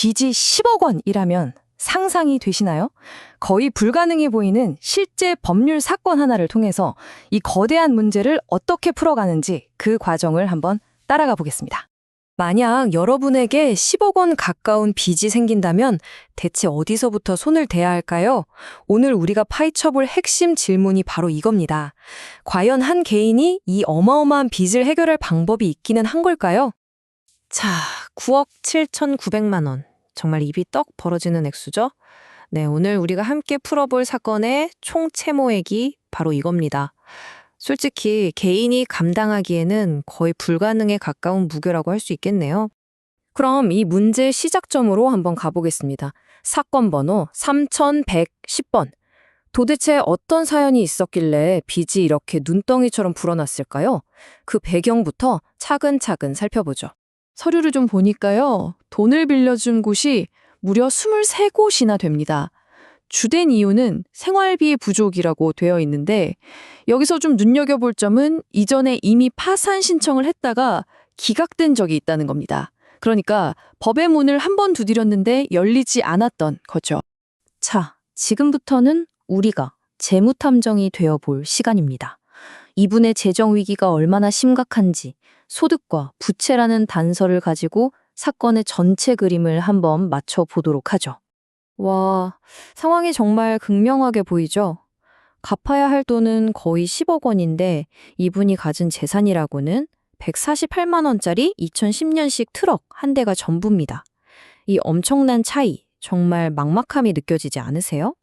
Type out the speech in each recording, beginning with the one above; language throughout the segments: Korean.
빚이 10억 원이라면 상상이 되시나요? 거의 불가능해 보이는 실제 법률 사건 하나를 통해서 이 거대한 문제를 어떻게 풀어가는지 그 과정을 한번 따라가 보겠습니다. 만약 여러분에게 10억 원 가까운 빚이 생긴다면 대체 어디서부터 손을 대야 할까요? 오늘 우리가 파헤쳐볼 핵심 질문이 바로 이겁니다. 과연 한 개인이 이 어마어마한 빚을 해결할 방법이 있기는 한 걸까요? 자, 9억 7,900만 원. 정말 입이 떡 벌어지는 액수죠? 네, 오늘 우리가 함께 풀어볼 사건의 총 채모액이 바로 이겁니다. 솔직히 개인이 감당하기에는 거의 불가능에 가까운 무게라고 할 수 있겠네요. 그럼 이 문제의 시작점으로 한번 가보겠습니다. 사건 번호 3110번. 도대체 어떤 사연이 있었길래 빚이 이렇게 눈덩이처럼 불어났을까요? 그 배경부터 차근차근 살펴보죠. 서류를 좀 보니까요. 돈을 빌려준 곳이 무려 23곳이나 됩니다. 주된 이유는 생활비 부족이라고 되어 있는데 여기서 좀 눈여겨볼 점은 이전에 이미 파산 신청을 했다가 기각된 적이 있다는 겁니다. 그러니까 법의 문을 한 번 두드렸는데 열리지 않았던 거죠. 자, 지금부터는 우리가 재무탐정이 되어볼 시간입니다. 이분의 재정 위기가 얼마나 심각한지 소득과 부채라는 단서를 가지고 사건의 전체 그림을 한번 맞춰보도록 하죠. 와, 상황이 정말 극명하게 보이죠? 갚아야 할 돈은 거의 10억 원인데 이분이 가진 재산이라고는 148만 원짜리 2010년식 트럭 한 대가 전부입니다. 이 엄청난 차이, 정말 막막함이 느껴지지 않으세요?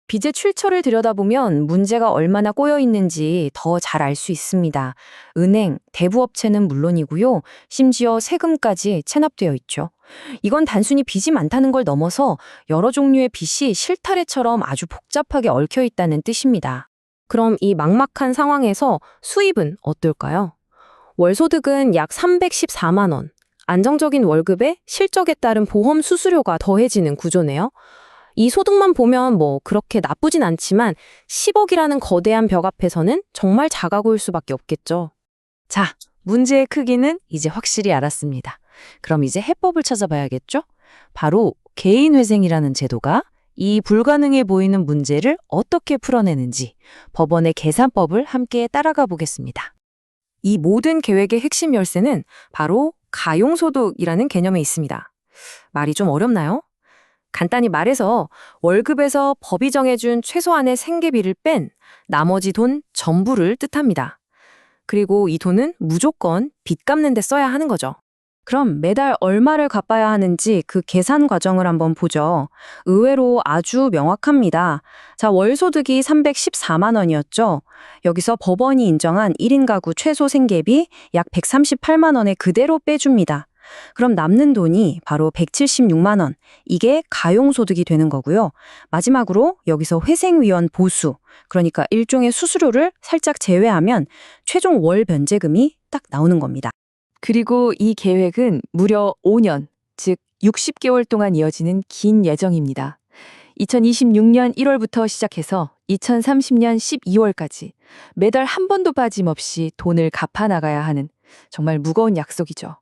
빚의 출처를 들여다보면 문제가 얼마나 꼬여 있는지 더 잘 알 수 있습니다. 은행, 대부업체는 물론이고요. 심지어 세금까지 체납되어 있죠. 이건 단순히 빚이 많다는 걸 넘어서 여러 종류의 빚이 실타래처럼 아주 복잡하게 얽혀 있다는 뜻입니다. 그럼 이 막막한 상황에서 수입은 어떨까요? 월소득은 약 314만 원. 안정적인 월급에 실적에 따른 보험 수수료가 더해지는 구조네요. 이 소득만 보면 뭐 그렇게 나쁘진 않지만 10억이라는 거대한 벽 앞에서는 정말 작아 보일 수밖에 없겠죠. 자, 문제의 크기는 이제 확실히 알았습니다. 그럼 이제 해법을 찾아봐야겠죠? 바로 개인회생이라는 제도가 이 불가능해 보이는 문제를 어떻게 풀어내는지 법원의 계산법을 함께 따라가 보겠습니다. 이 모든 계획의 핵심 열쇠는 바로 가용소득이라는 개념에 있습니다. 말이 좀 어렵나요? 간단히 말해서 월급에서 법이 정해준 최소한의 생계비를 뺀 나머지 돈 전부를 뜻합니다. 그리고 이 돈은 무조건 빚 갚는 데 써야 하는 거죠. 그럼 매달 얼마를 갚아야 하는지 그 계산 과정을 한번 보죠. 의외로 아주 명확합니다. 자, 월소득이 314만 원이었죠. 여기서 법원이 인정한 1인 가구 최소 생계비 약 138만 원에 그대로 빼줍니다. 그럼 남는 돈이 바로 176만 원. 이게 가용소득이 되는 거고요. 마지막으로 여기서 회생위원 보수, 그러니까 일종의 수수료를 살짝 제외하면 최종 월 변제금이 딱 나오는 겁니다. 그리고 이 계획은 무려 5년, 즉 60개월 동안 이어지는 긴 예정입니다. 2026년 1월부터 시작해서 2030년 12월까지 매달 한 번도 빠짐없이 돈을 갚아 나가야 하는 정말 무거운 약속이죠.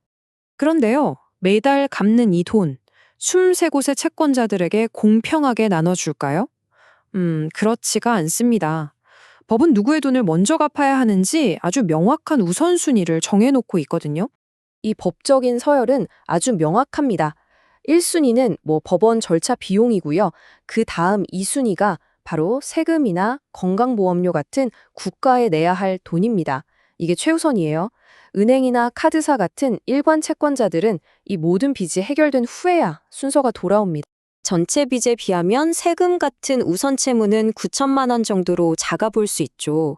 그런데요, 매달 갚는 이 돈, 23곳의 채권자들에게 공평하게 나눠줄까요? 그렇지가 않습니다. 법은 누구의 돈을 먼저 갚아야 하는지 아주 명확한 우선순위를 정해놓고 있거든요. 이 법적인 서열은 아주 명확합니다. 1순위는 법원 절차 비용이고요. 그 다음 2순위가 바로 세금이나 건강보험료 같은 국가에 내야 할 돈입니다. 이게 최우선이에요. 은행이나 카드사 같은 일반 채권자들은 이 모든 빚이 해결된 후에야 순서가 돌아옵니다. 전체 빚에 비하면 세금 같은 우선 채무는 9천만 원 정도로 작아 보일 수 있죠.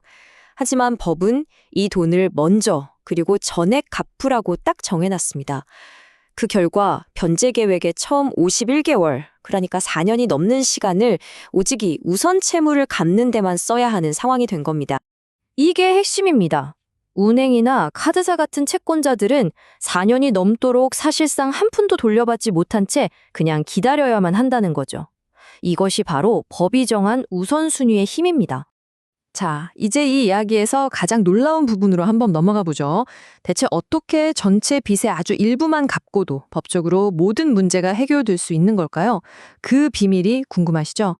하지만 법은 이 돈을 먼저 그리고 전액 갚으라고 딱 정해놨습니다. 그 결과 변제 계획의 처음 51개월, 그러니까 4년이 넘는 시간을 오직 이 우선 채무를 갚는 데만 써야 하는 상황이 된 겁니다. 이게 핵심입니다. 은행이나 카드사 같은 채권자들은 4년이 넘도록 사실상 한 푼도 돌려받지 못한 채 그냥 기다려야만 한다는 거죠. 이것이 바로 법이 정한 우선순위의 힘입니다. 자, 이제 이 이야기에서 가장 놀라운 부분으로 한번 넘어가 보죠. 대체 어떻게 전체 빚의 아주 일부만 갚고도 법적으로 모든 문제가 해결될 수 있는 걸까요? 그 비밀이 궁금하시죠?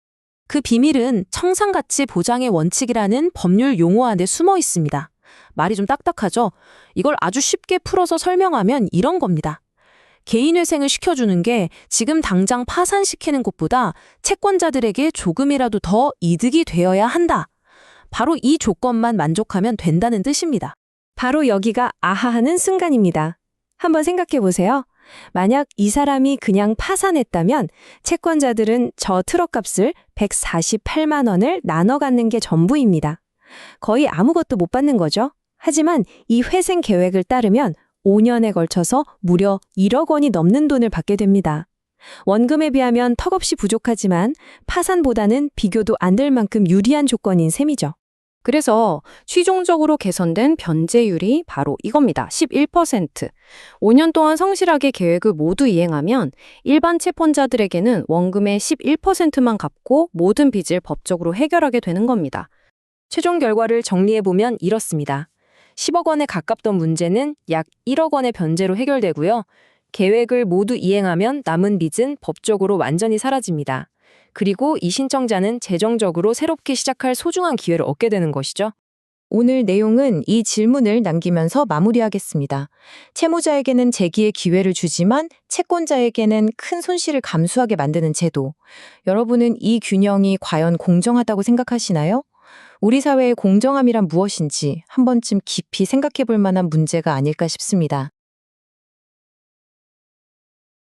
그 비밀은 청산가치 보장의 원칙이라는 법률 용어 안에 숨어 있습니다. 말이 좀 딱딱하죠? 이걸 아주 쉽게 풀어서 설명하면 이런 겁니다. 개인회생을 시켜주는 게 지금 당장 파산시키는 것보다 채권자들에게 조금이라도 더 이득이 되어야 한다. 바로 이 조건만 만족하면 된다는 뜻입니다. 바로 여기가 아하하는 순간입니다. 한번 생각해 보세요. 만약 이 사람이 그냥 파산했다면 채권자들은 저 트럭값을 148만 원을 나눠 갖는 게 전부입니다. 거의 아무것도 못 받는 거죠. 하지만 이 회생 계획을 따르면 5년에 걸쳐서 무려 1억 원이 넘는 돈을 받게 됩니다. 원금에 비하면 턱없이 부족하지만 파산보다는 비교도 안 될 만큼 유리한 조건인 셈이죠. 그래서 최종적으로 개선된 변제율이 바로 이겁니다. 11%. 5년 동안 성실하게 계획을 모두 이행하면 일반 채권자들에게는 원금의 11%만 갚고 모든 빚을 법적으로 해결하게 되는 겁니다. 최종 결과를 정리해보면 이렇습니다. 10억 원에 가깝던 문제는 약 1억 원의 변제로 해결되고요. 계획을 모두 이행하면 남은 빚은 법적으로 완전히 사라집니다. 그리고 이 신청자는 재정적으로 새롭게 시작할 소중한 기회를 얻게 되는 것이죠. 오늘 내용은 이 질문을 남기면서 마무리하겠습니다. 채무자에게는 재기의 기회를 주지만 채권자에게는 큰 손실을 감수하게 만드는 제도. 여러분은 이 균형이 과연 공정하다고 생각하시나요? 우리 사회의 공정함이란 무엇인지 한 번쯤 깊이 생각해 볼 만한 문제가 아닐까 싶습니다.